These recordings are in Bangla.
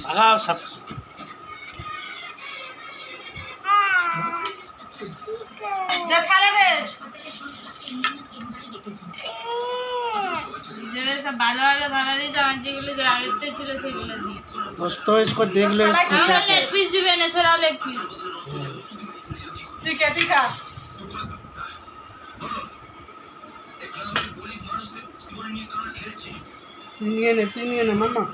ভাগাও সব। সব ভালো ভালো ধরা দিয়েছে, আমার যেগুলো আগেরতে ছিল সেগুলো দিয়ে। दोस्तों इसको देख लो, इसको লেগ পিস দিবে না, সেরাও লেগ পিস। তুই কে তুই খা। তুই নিয়ে নে মামা।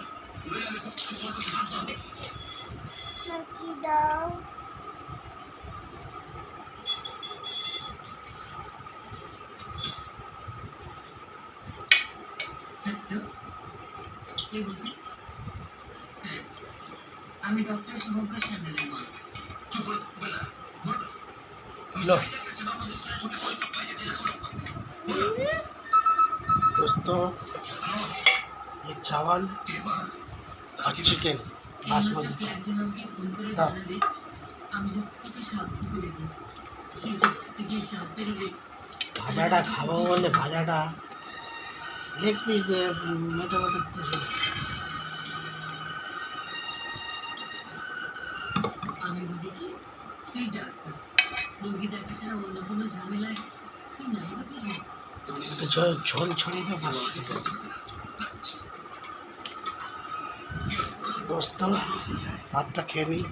আমি ডক্টর শুভঙ্কর সান্যালের মা। लो दोस्तों, ये चावल और चिकन बासमती একজন আমাকে ফোন করে দাও। জানালে আমি সবথেকে সাবধান করে দিই। এই সব থেকে সাপ বেরোলে ভাজাটা খাবো বলে ভাজাটা লেগ পিস দিয়ে মোটামুটি আমি বলি কি, তুই ডাক্তার, রোগী দেখা ছাড়া অন্য কোনো ঝামেলায় তুই নাই বা কি? একটু ঝোল ছড়িয়ে দেবো ভালো হয়ে যায়। दोस्तों भातটা খেয়ে নিই।